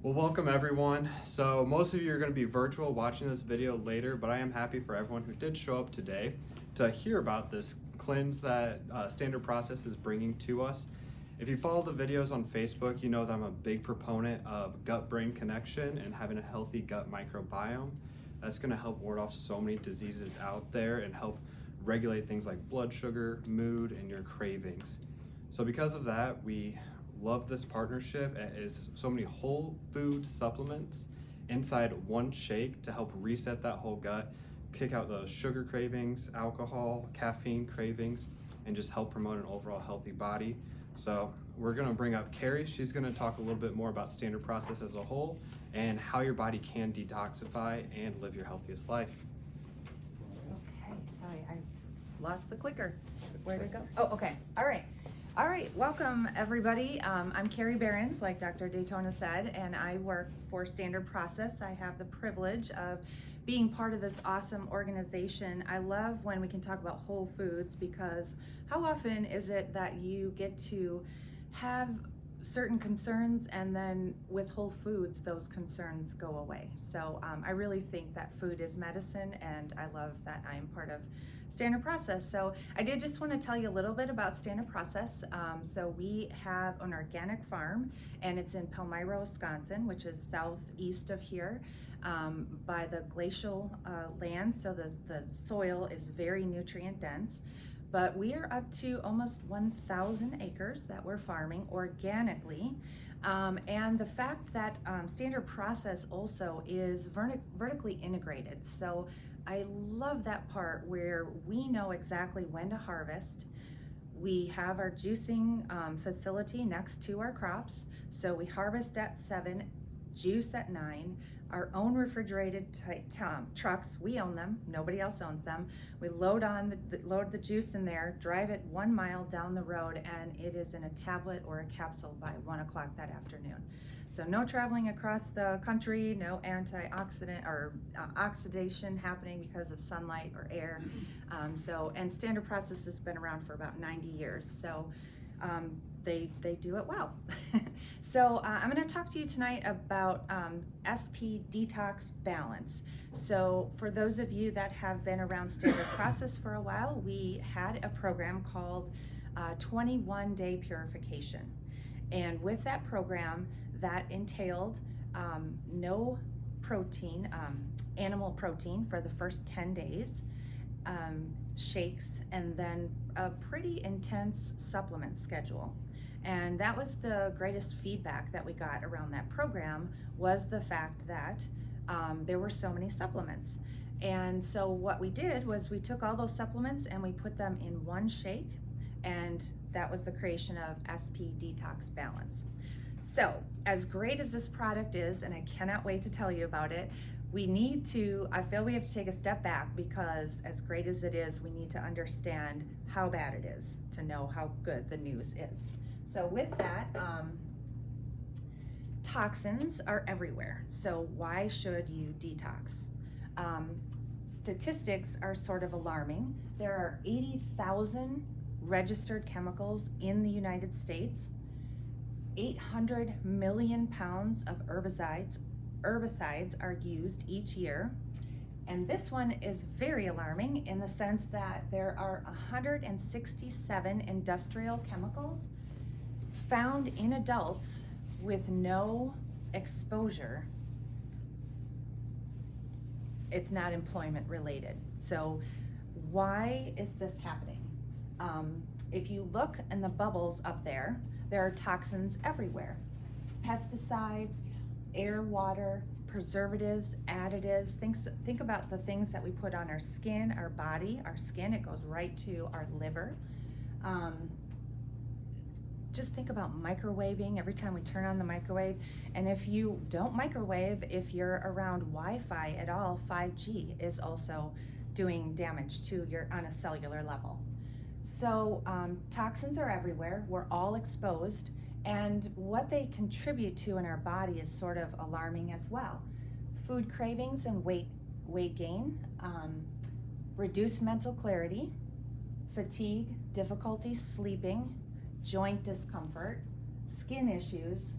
Well, welcome everyone. So most of you are going to be virtual watching this video later, but I am happy for everyone who did show up today to hear about this cleanse that Standard Process is bringing to us. If you follow the videos on Facebook, you know that I'm a big proponent of gut-brain connection and having a healthy gut microbiome. That's going to help ward off so many diseases out there and help regulate things like blood sugar, mood, and your cravings. So because of that, we love this partnership. It is so many whole food supplements inside one shake to help reset that whole gut, kick out those sugar cravings, alcohol, caffeine cravings, and just help promote an overall healthy body. So we're gonna bring up Carrie. She's gonna talk a little bit more about Standard Process as a whole and how your body can detoxify and live your healthiest life. Okay, sorry, I lost the clicker. Where'd it go? Oh, okay, all right. All right, welcome everybody. I'm Carrie Behrens, like Dr. Daytona said, and I work for Standard Process. I have the privilege of being part of this awesome organization. I love when we can talk about whole foods, because how often is it that you get to have certain concerns and then with whole foods those concerns go away. So I really think that food is medicine, and I love that I'm part of Standard Process. So I did just want to tell you a little bit about Standard Process. So we have an organic farm, and it's in Palmyra, Wisconsin, which is southeast of here, by the glacial land. So the soil is very nutrient dense. But we are up to almost 1,000 acres that we're farming organically. And the fact that Standard Process also is vertically integrated. So I love that part where we know exactly when to harvest. We have our juicing facility next to our crops. So we harvest at 7, juice at 9. Our own refrigerated trucks, we own them, nobody else owns them. We load the juice in there, drive it 1 mile down the road, and it is in a tablet or a capsule by 1 o'clock that afternoon. So no traveling across the country, no antioxidant or oxidation happening because of sunlight or air. And Standard Process has been around for about 90 years. So they do it well. So I'm going to talk to you tonight about SP Detox Balance. So for those of you that have been around Standard Process for a while, we had a program called 21-Day Purification. And with that program, that entailed no protein, animal protein for the first 10 days, shakes, and then a pretty intense supplement schedule. And that was the greatest feedback that we got around that program, was the fact that there were so many supplements. And so what we did was we took all those supplements and we put them in one shake, and that was the creation of SP Detox Balance. So as great as this product is, and I cannot wait to tell you about it, I feel we have to take a step back, because as great as it is, we need to understand how bad it is to know how good the news is. So with that, toxins are everywhere. So why should you detox? Statistics are sort of alarming. There are 80,000 registered chemicals in the United States. 800 million pounds of herbicides are used each year. And this one is very alarming in the sense that there are 167 industrial chemicals found in adults with no exposure. It's not employment related. So why is this happening? If you look in the bubbles up there, there are toxins everywhere. Pesticides, air, water, preservatives, additives. Think about the things that we put on our skin, our body. Our skin, it goes right to our liver. Just think about microwaving every time we turn on the microwave. And if you don't microwave, if you're around Wi-Fi at all, 5G is also doing damage to your on a cellular level. So toxins are everywhere. We're all exposed. And what they contribute to in our body is sort of alarming as well. Food cravings and weight gain, reduced mental clarity, fatigue, difficulty sleeping, joint discomfort, skin issues,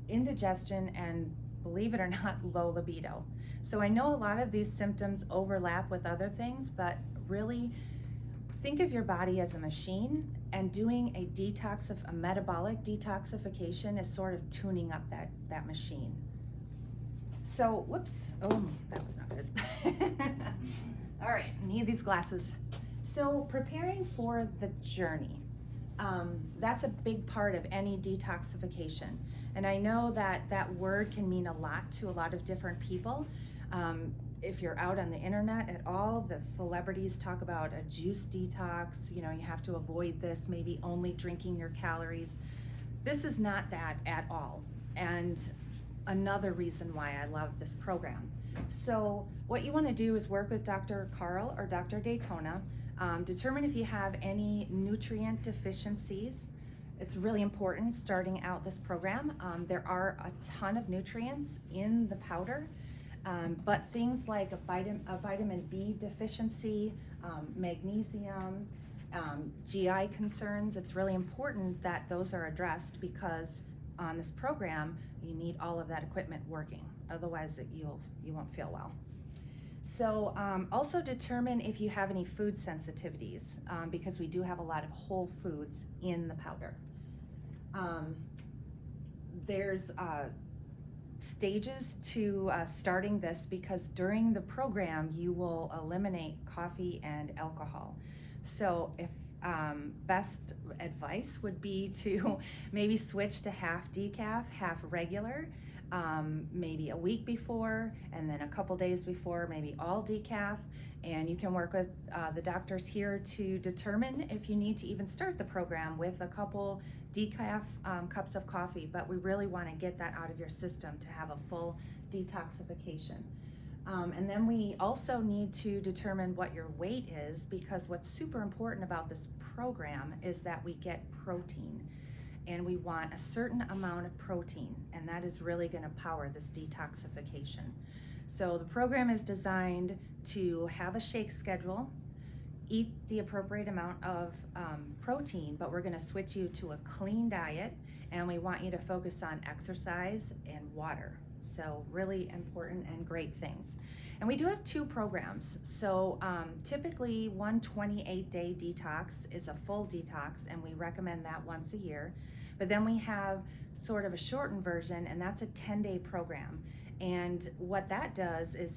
indigestion and, believe it or not, low libido. So I know a lot of these symptoms overlap with other things, but really think of your body as a machine, and doing a metabolic detoxification is sort of tuning up that machine. So, whoops, oh, that was not good. All right, need these glasses. So preparing for the journey, that's a big part of any detoxification. And I know that that word can mean a lot to a lot of different people. If you're out on the internet at all, the celebrities talk about a juice detox, you have to avoid this, maybe only drinking your calories. This is not that at all. And another reason why I love this program. So what you want to do is work with Dr. Carl or Dr. Daytona, determine if you have any nutrient deficiencies. It's really important starting out this program. There are a ton of nutrients in the powder, but things like a vitamin B deficiency, magnesium, GI concerns, it's really important that those are addressed, because on this program you need all of that equipment working. Otherwise you won't feel well. So also determine if you have any food sensitivities, because we do have a lot of whole foods in the powder. There's stages to starting this, because during the program you will eliminate coffee and alcohol. So if best advice would be to maybe switch to half decaf, half regular, maybe a week before, and then a couple days before, maybe all decaf. And you can work with the doctors here to determine if you need to even start the program with a couple decaf cups of coffee, but we really want to get that out of your system to have a full detoxification. And then we also need to determine what your weight is, because what's super important about this program is that we get protein, and we want a certain amount of protein, and that is really going to power this detoxification. So the program is designed to have a shake schedule, eat the appropriate amount of protein, but we're going to switch you to a clean diet, and we want you to focus on exercise and water. So really important and great things. And we do have two programs. So typically one 28-day detox is a full detox, and we recommend that once a year. But then we have sort of a shortened version, and that's a 10-day program. And what that does is,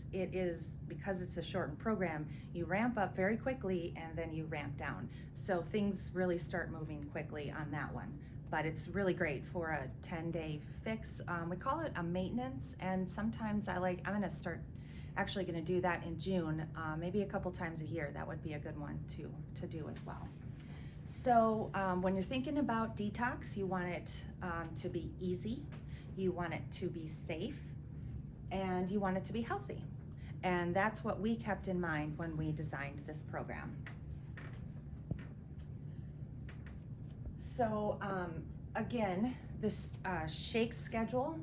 because it's a shortened program, you ramp up very quickly and then you ramp down. So things really start moving quickly on that one. But it's really great for a 10-day fix. We call it a maintenance, and sometimes I'm gonna start actually gonna do that in June, maybe a couple times a year. That would be a good one to do as well. So when you're thinking about detox, you want it to be easy, you want it to be safe, and you want it to be healthy. And that's what we kept in mind when we designed this program. So again, this shake schedule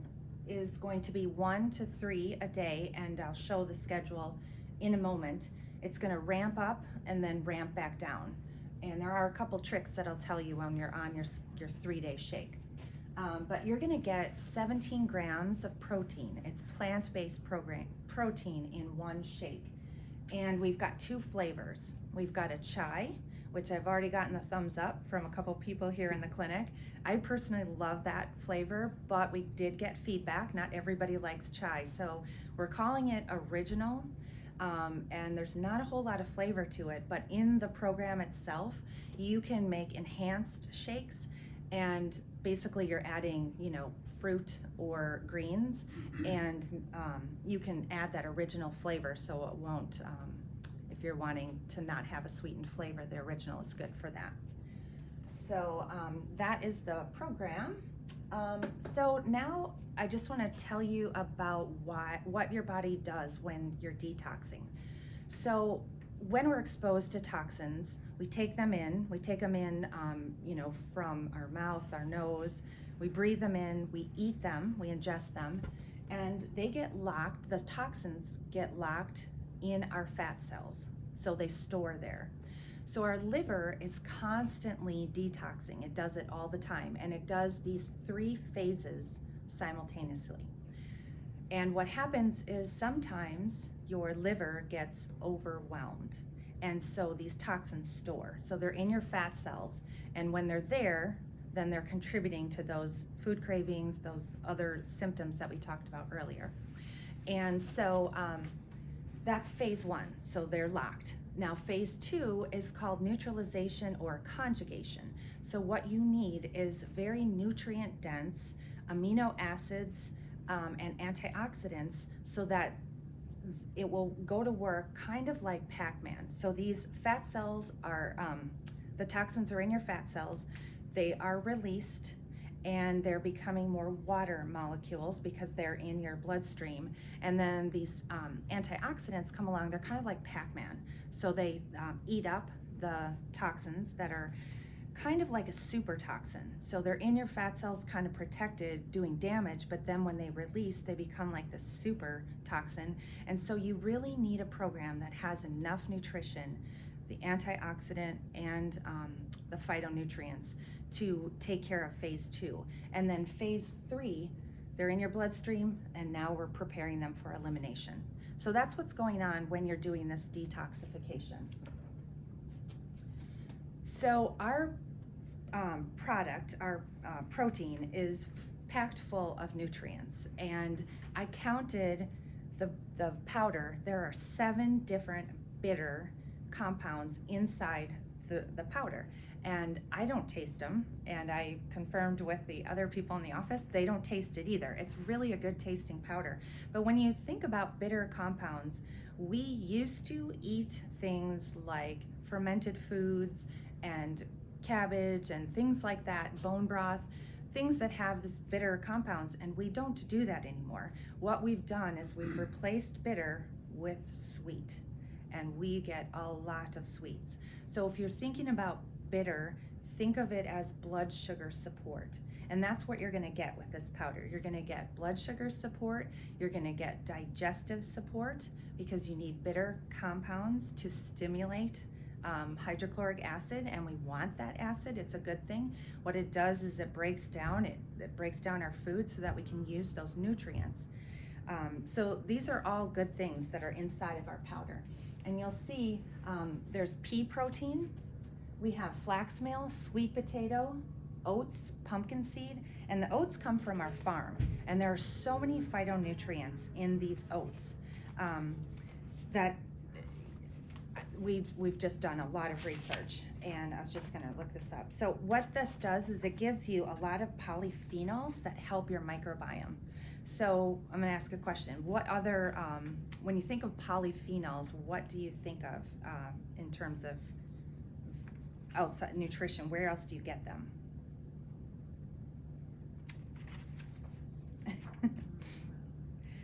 is going to be 1 to 3 a day, and I'll show the schedule in a moment. It's going to ramp up and then ramp back down. And there are a couple tricks that I'll tell you when you're on your 3-day shake. But you're going to get 17 grams of protein. It's plant-based protein in one shake. And we've got 2 flavors. We've got a chai, which I've already gotten the thumbs up from a couple people here in the clinic. I personally love that flavor, but we did get feedback. Not everybody likes chai, so we're calling it original. And there's not a whole lot of flavor to it, but in the program itself, you can make enhanced shakes, and basically you're adding, fruit or greens, and you can add that original flavor, so it won't, if you're wanting to not have a sweetened flavor, the original is good for that. So that is the program. So now I just want to tell you about what your body does when you're detoxing. So when we're exposed to toxins, we take them in, from our mouth, our nose, we breathe them in, we eat them, we ingest them, and they get locked, the toxins get locked in our fat cells, so they store there. So our liver is constantly detoxing. It does it all the time, and it does these 3 phases simultaneously. And what happens is sometimes your liver gets overwhelmed. And so these toxins store. So they're in your fat cells. And when they're there, then they're contributing to those food cravings, those other symptoms that we talked about earlier. And so that's phase 1. So they're locked. Now phase 2 is called neutralization or conjugation. So what you need is very nutrient dense amino acids and antioxidants so that it will go to work kind of like Pac-Man. So these fat cells are, the toxins are in your fat cells, they are released and they're becoming more water molecules because they're in your bloodstream. And then these antioxidants come along, they're kind of like Pac-Man. So they eat up the toxins that are kind of like a super toxin. So they're in your fat cells kind of protected, doing damage, but then when they release, they become like the super toxin. And so you really need a program that has enough nutrition, the antioxidant and the phytonutrients to take care of phase 2. And then phase 3, they're in your bloodstream and now we're preparing them for elimination. So that's what's going on when you're doing this detoxification. So our product, our protein is packed full of nutrients, and I counted the powder. There are 7 different bitter compounds inside the powder, and I don't taste them, and I confirmed with the other people in the office, they don't taste it either. It's really a good tasting powder. But when you think about bitter compounds, we used to eat things like fermented foods and cabbage and things like that, bone broth, things that have this bitter compounds, and we don't do that anymore. What we've done is we've replaced bitter with sweet, and we get a lot of sweets. So if you're thinking about bitter, think of it as blood sugar support. And that's what you're gonna get with this powder. You're gonna get blood sugar support, you're gonna get digestive support because you need bitter compounds to stimulate hydrochloric acid, and we want that acid. It's a good thing. What it does is it breaks down our food so that we can use those nutrients. So these are all good things that are inside of our powder. And you'll see there's pea protein, we have flax meal, sweet potato, oats, pumpkin seed, and the oats come from our farm. And there are so many phytonutrients in these oats that we've just done a lot of research, and I was just gonna look this up. So what this does is it gives you a lot of polyphenols that help your microbiome. So I'm gonna ask a question. What other, when you think of polyphenols, what do you think of in terms of outside nutrition? Where else do you get them?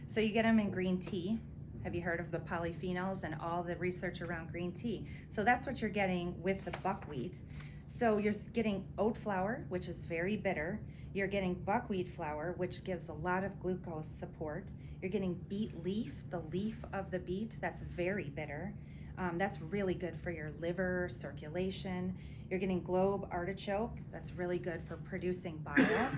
So you get them in green tea. Have you heard of the polyphenols and all the research around green tea? So that's what you're getting with the buckwheat. So you're getting oat flour, which is very bitter. You're getting buckwheat flour, which gives a lot of glucose support. You're getting beet leaf, the leaf of the beet, that's very bitter. That's really good for your liver, circulation. You're getting globe artichoke, that's really good for producing bile.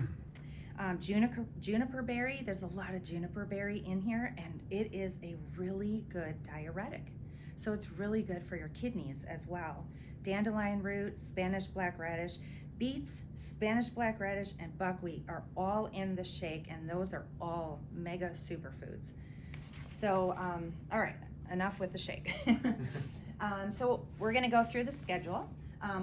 Juniper berry, there's a lot of juniper berry in here, and it is a really good diuretic. So it's really good for your kidneys as well. Dandelion root, Spanish black radish, beets, Spanish black radish, and buckwheat are all in the shake, and those are all mega superfoods. So, all right, enough with the shake. So we're gonna go through the schedule.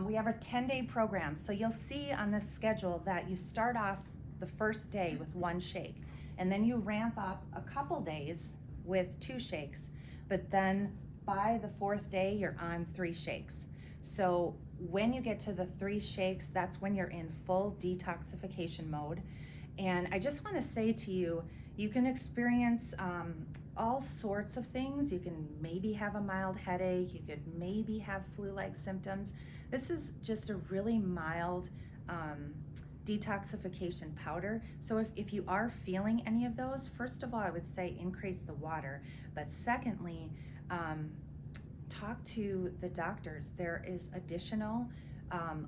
We have a 10-day program. So you'll see on this schedule that you start off the first day with 1 shake, and then you ramp up a couple days with 2 shakes, but then by the 4th day you're on 3 shakes. So when you get to the 3 shakes, that's when you're in full detoxification mode. And I just want to say to you, you can experience all sorts of things. You can maybe have a mild headache, you could maybe have flu-like symptoms. This is just a really mild detoxification powder. So if you are feeling any of those, first of all, I would say increase the water. But secondly, talk to the doctors. There is additional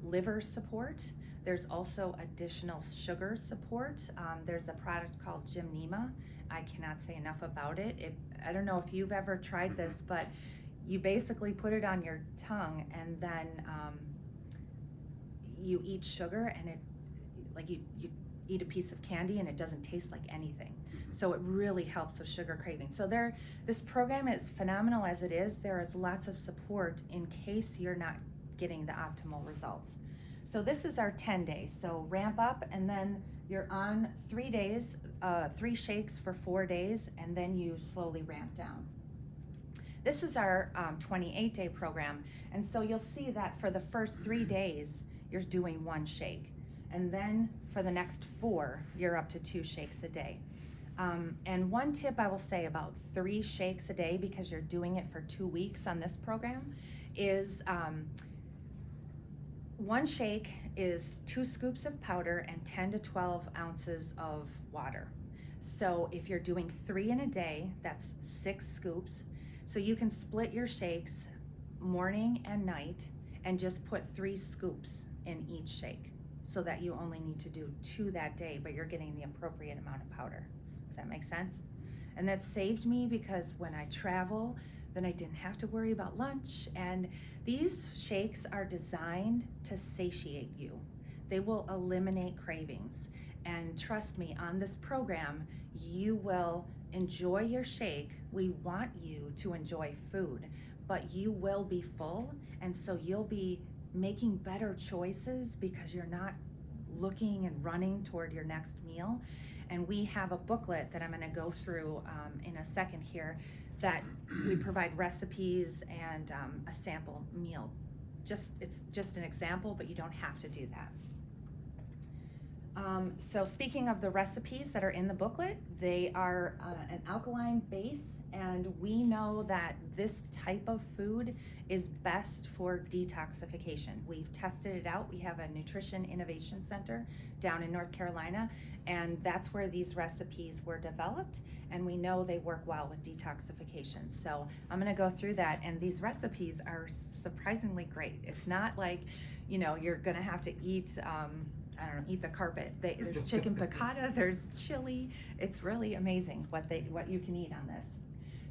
liver support. There's also additional sugar support. There's a product called Gymnema. I cannot say enough about it. I don't know if you've ever tried this, but you basically put it on your tongue, and then you eat sugar, and it, like you eat a piece of candy, and it doesn't taste like anything. So it really helps with sugar craving. So this program is phenomenal as it is. There is lots of support in case you're not getting the optimal results. So this is our 10 days. So ramp up, and then you're on 3 days, 3 shakes for 4 days, and then you slowly ramp down. This is our 28-day program. And so you'll see that for the first 3 days, you're doing 1 shake. And then for the next 4, you're up to 2 shakes a day. And one tip I will say about 3 shakes a day, because you're doing it for 2 weeks on this program, is 1 shake is 2 scoops of powder and 10 to 12 ounces of water. So if you're doing 3 in a day, that's 6 scoops. So you can split your shakes morning and night and just put 3 scoops in each shake, so that you only need to do 2 that day, but you're getting the appropriate amount of powder. Does that make sense? And that saved me, because when I travel, then I didn't have to worry about lunch. And these shakes are designed to satiate you. They will eliminate cravings. And trust me, on this program, you will enjoy your shake. We want you to enjoy food, but you will be full, and so you'll be making better choices because you're not looking and running toward your next meal. And we have a booklet that I'm going to go through in a second here, that we provide recipes and a sample meal. It's just an example, but you don't have to do that. So speaking of the recipes that are in the booklet, they are an alkaline base, and we know that this type of food is best for detoxification. We've tested it out. We have a nutrition innovation center down in North Carolina, and that's where these recipes were developed, and we know they work well with detoxification. So I'm going to go through that, and these recipes are surprisingly great. It's not like, you're going to have to eat eat the carpet. There's chicken piccata, there's chili. It's really amazing what you can eat on this.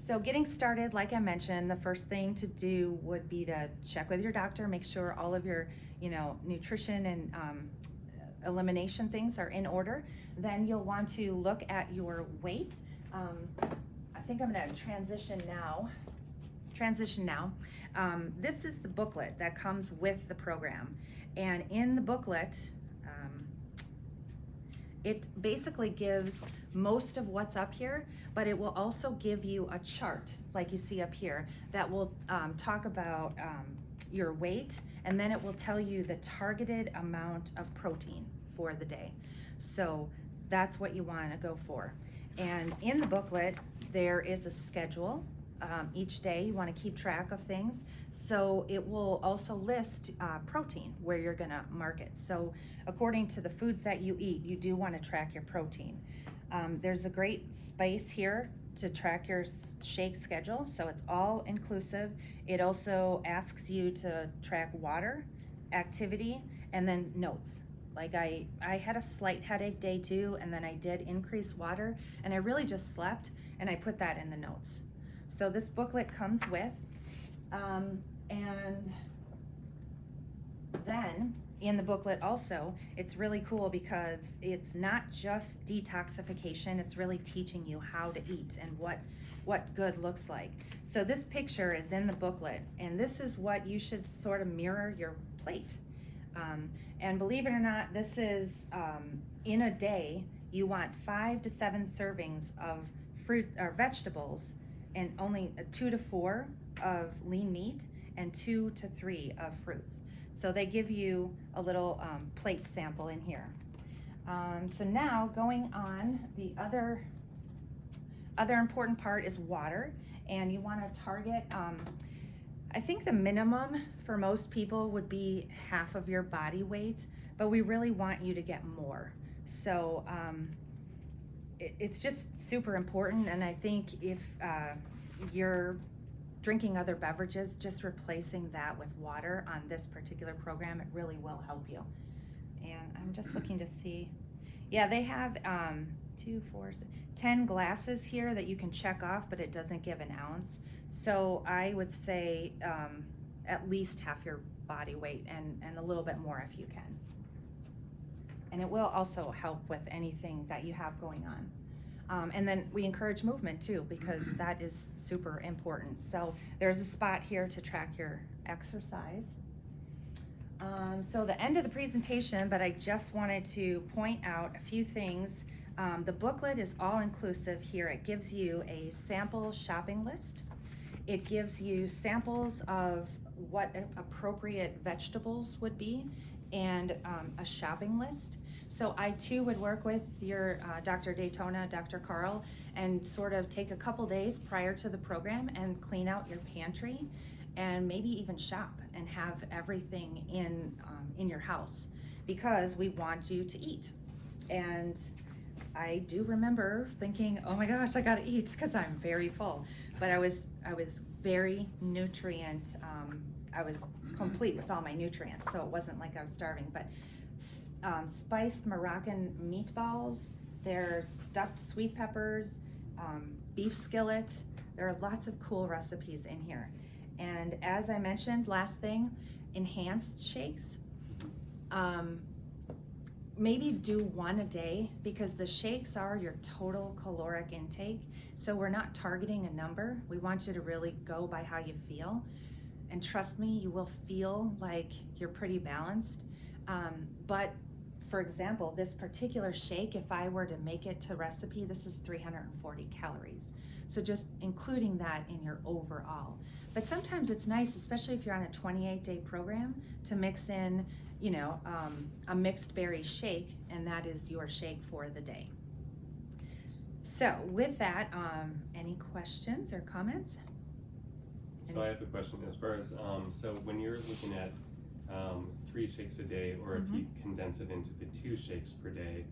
So getting started, like I mentioned, the first thing to do would be to check with your doctor, make sure all of your, nutrition and elimination things are in order. Then you'll want to look at your weight. I think I'm going to transition now. This is the booklet that comes with the program. And in the booklet, it basically gives most of what's up here, but it will also give you a chart, like you see up here, that will talk about your weight, and then it will tell you the targeted amount of protein for the day. So that's what you want to go for. And in the booklet, there is a schedule. Each day you want to keep track of things. So it will also list protein, where you're going to mark it. So according to the foods that you eat, you do want to track your protein. There's a great space here to track your shake schedule, so it's all inclusive. It also asks you to track water, activity, and then notes. Like I had a slight headache day 2, and then I did increase water, and I really just slept, and I put that in the notes. So this booklet comes with, and then in the booklet also, it's really cool because it's not just detoxification, it's really teaching you how to eat and what good looks like. So this picture is in the booklet, and this is what you should sort of mirror your plate. And believe it or not, this is, in a day, you want 5 to 7 servings of fruit or vegetables, and only 2 to 4 of lean meat, and 2 to 3 of fruits. So they give you a little plate sample in here. So now going on, the other important part is water, and you want to target, I think the minimum for most people would be half of your body weight, but we really want you to get more. So it's just super important, and I think if you're drinking other beverages, just replacing that with water on this particular program, it really will help you. And I'm just looking to see. Yeah, they have 10 glasses here that you can check off, but it doesn't give an ounce. So I would say at least half your body weight and a little bit more if you can. And it will also help with anything that you have going on. And then we encourage movement too, because that is super important. So there's a spot here to track your exercise. So the end of the presentation, but I just wanted to point out a few things. The booklet is all inclusive here. It gives you a sample shopping list. It gives you samples of what appropriate vegetables would be and a shopping list. So I too would work with your Dr. Daytona, Dr. Carl, and sort of take a couple days prior to the program and clean out your pantry and maybe even shop and have everything in your house, because we want you to eat. And I do remember thinking, oh my gosh, I gotta eat because I'm very full. But I was very nutrient, I was complete with all my nutrients, so it wasn't like I was starving. But spiced Moroccan meatballs, there's stuffed sweet peppers, beef skillet. There are lots of cool recipes in here. And as I mentioned, last thing, enhanced shakes. Maybe do one a day, because the shakes are your total caloric intake. So we're not targeting a number. We want you to really go by how you feel. And trust me, you will feel like you're pretty balanced. But for example, this particular shake, if I were to make it to recipe, this is 340 calories. So just including that in your overall. But sometimes it's nice, especially if you're on a 28-day program, to mix in, a mixed berry shake, and that is your shake for the day. So with that, any questions or comments? So I have a question as far as, so when you're looking at 3 shakes a day, or if you condense it into the 2 shakes per day,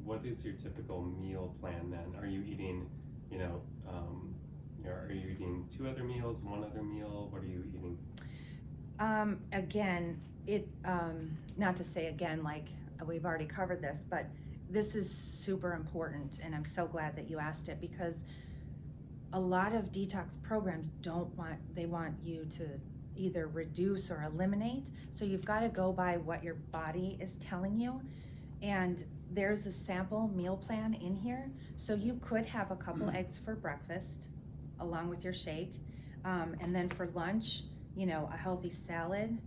what is your typical meal plan then? Are you eating, are you eating 2 other meals, 1 other meal? What are you eating? Again, not to say again, like we've already covered this, but this is super important, and I'm so glad that you asked it, because a lot of detox programs they want you to either reduce or eliminate. So you've got to go by what your body is telling you. And there's a sample meal plan in here. So you could have a couple eggs for breakfast along with your shake. And then for lunch, a healthy salad,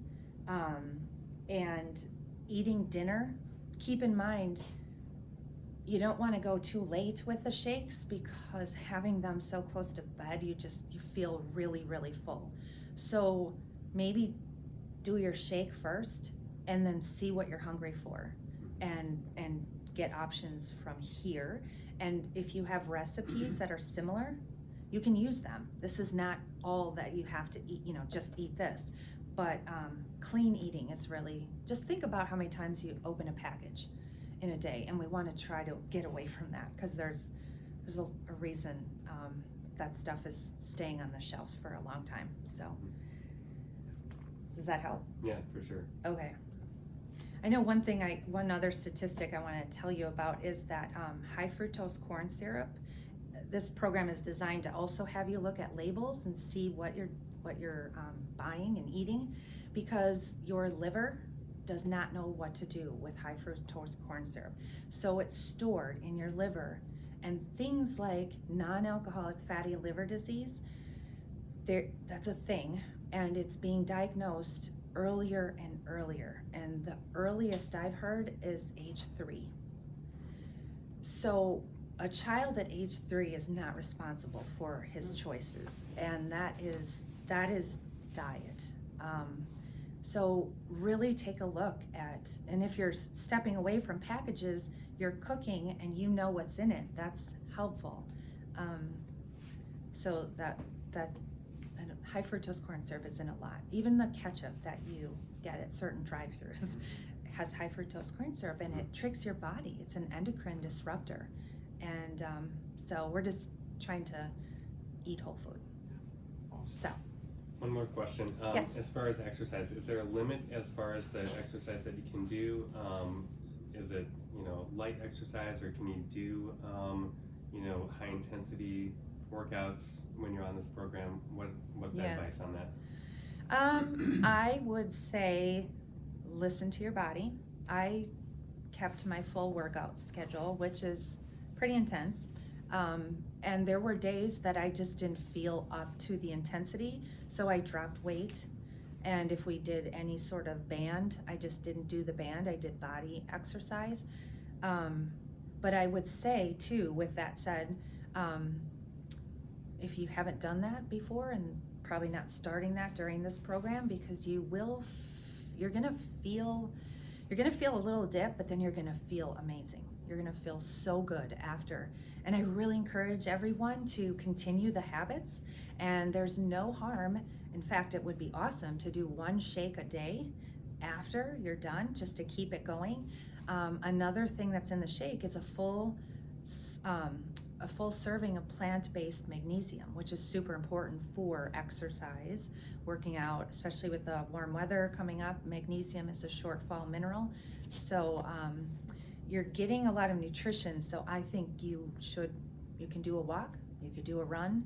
and eating dinner. Keep in mind, you don't want to go too late with the shakes, because having them so close to bed, you feel really, really full. So maybe do your shake first and then see what you're hungry for, and get options from here. And if you have recipes that are similar, you can use them. This is not all that you have to eat, just eat this. But clean eating is really, just think about how many times you open a package in a day, and we want to try to get away from that, because there's a reason that stuff is staying on the shelves for a long time. So does that help? Yeah, for sure. Okay. I know one other statistic I want to tell you about is that high fructose corn syrup, this program is designed to also have you look at labels and see what you're buying and eating, because your liver does not know what to do with high fructose corn syrup. So it's stored in your liver, and things like non-alcoholic fatty liver disease, that's a thing, and it's being diagnosed earlier and earlier. And the earliest I've heard is age 3. So a child at age 3 is not responsible for his choices, and that is diet. So really take a look at, and if you're stepping away from packages, you're cooking and you know what's in it, that's helpful. So that high fructose corn syrup is in a lot. Even the ketchup that you get at certain drive-thrus has high fructose corn syrup, and it tricks your body. It's an endocrine disruptor. And so we're just trying to eat whole food. Awesome. So One more question. Yes. As far as exercise, is there a limit as far as the exercise that you can do? Is it, light exercise, or can you do, high intensity workouts when you're on this program? What's the advice on that? I would say listen to your body. I kept my full workout schedule, which is pretty intense. And there were days that I just didn't feel up to the intensity, so I dropped weight. And if we did any sort of band, I just didn't do the band, I did body exercise. But I would say too, with that said, if you haven't done that before, and probably not starting that during this program, because you're gonna feel a little dip, but then you're gonna feel amazing. You're gonna feel so good after. And I really encourage everyone to continue the habits, and there's no harm. In fact, it would be awesome to do 1 shake a day after you're done, just to keep it going. Another thing that's in the shake is a full serving of plant-based magnesium, which is super important for exercise, working out, especially with the warm weather coming up. Magnesium is a shortfall mineral, so you're getting a lot of nutrition. So I think you can do a walk, you could do a run,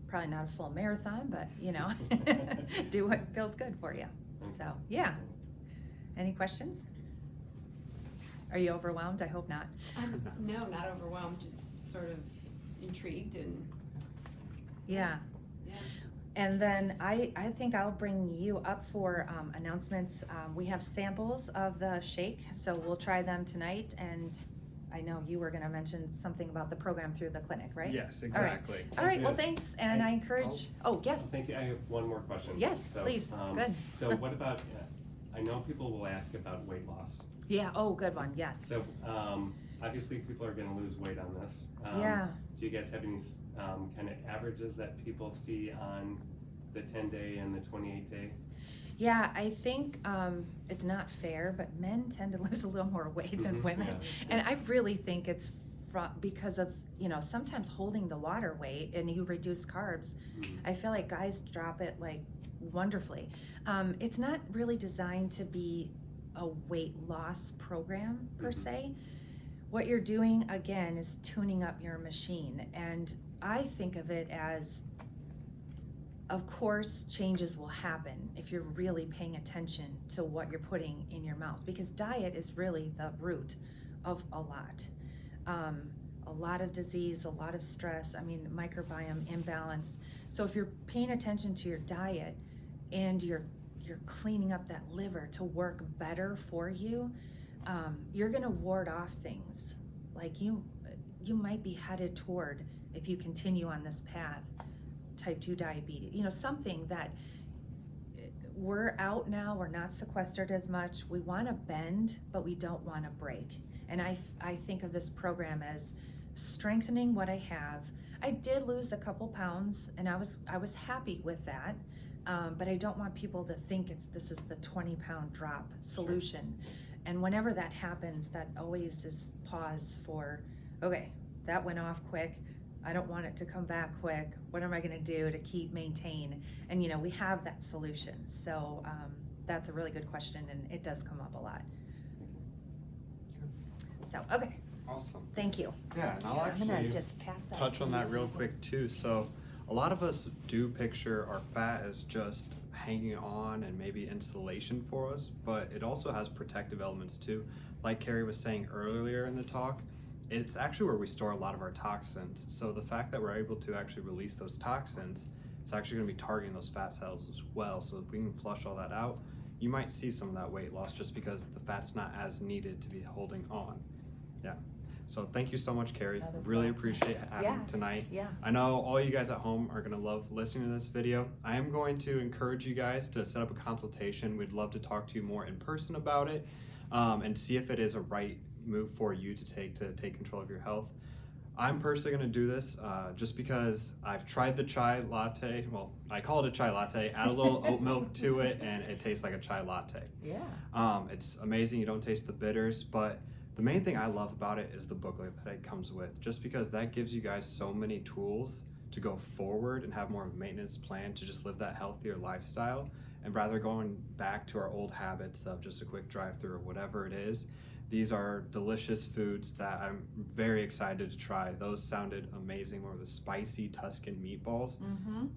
probably not a full marathon, but do what feels good for you. So yeah. Any questions? Are you overwhelmed? I hope not. No, not overwhelmed, just sort of intrigued and Yeah. And then I think I'll bring you up for announcements. We have samples of the shake, so we'll try them tonight. And I know you were going to mention something about the program through the clinic, right? Yes, exactly. All right, well, thanks. And I encourage, yes. Thank you. I have one more question. Yes, please. Good. So what about, I know people will ask about weight loss. Yeah, good one, yes. So obviously people are going to lose weight on this. Yeah. Do you guys have any kind of averages that people see on the 10-day and the 28-day? Yeah, I think it's not fair, but men tend to lose a little more weight than women. Yeah. And I really think it's because of, sometimes holding the water weight and you reduce carbs. I feel like guys drop it like wonderfully. It's not really designed to be a weight loss program per se. What you're doing, again, is tuning up your machine. And I think of it as, of course, changes will happen if you're really paying attention to what you're putting in your mouth, because diet is really the root of a lot of disease, a lot of stress, microbiome imbalance. So if you're paying attention to your diet and you're cleaning up that liver to work better for you, you're gonna ward off things like you might be headed toward, if you continue on this path, type 2 diabetes, something that we're out now, we're not sequestered as much, we want to bend, but we don't want to break. And I think of this program as strengthening what I have. I did lose a couple pounds, and I was happy with that, but I don't want people to think this is the 20-pound drop solution. And whenever that happens, that always is pause for, okay, that went off quick, I don't want it to come back quick. What am I going to do to maintain? And we have that solution. So that's a really good question, and it does come up a lot. So, okay. Awesome. Thank you. Yeah, and I'll I'm going actually to just pass that. touch on that real quick too. So a lot of us do picture our fat as just hanging on and maybe insulation for us, but it also has protective elements too. Like Carrie was saying earlier in the talk, it's actually where we store a lot of our toxins. So the fact that we're able to actually release those toxins, it's actually going to be targeting those fat cells as well. So if we can flush all that out, you might see some of that weight loss just because the fat's not as needed to be holding on. Yeah. So thank you so much, Carrie. Really appreciate having you tonight. Yeah. I know all you guys at home are gonna love listening to this video. I am going to encourage you guys to set up a consultation. We'd love to talk to you more in person about it, and see if it is a right move for you to take control of your health. I'm personally gonna do this just because I've tried the chai latte. Well, I call it a chai latte. Add a little oat milk to it, and it tastes like a chai latte. Yeah. It's amazing. You don't taste the bitters, but the main thing I love about it is the booklet that it comes with, just because that gives you guys so many tools to go forward and have more of a maintenance plan to just live that healthier lifestyle, and rather going back to our old habits of just a quick drive-through or whatever it is. These are delicious foods that I'm very excited to try. Those sounded amazing. One of the spicy Tuscan meatballs.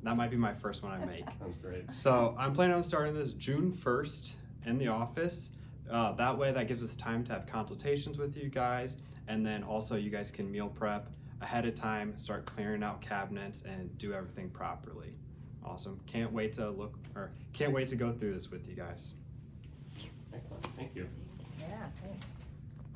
That might be my first one I make. Sounds great. So I'm planning on starting this June 1st in the office. That way that gives us time to have consultations with you guys, and then also you guys can meal prep ahead of time, start clearing out cabinets and do everything properly. Awesome. Can't wait to go through this with you guys. Excellent. Thank you. Yeah, thanks.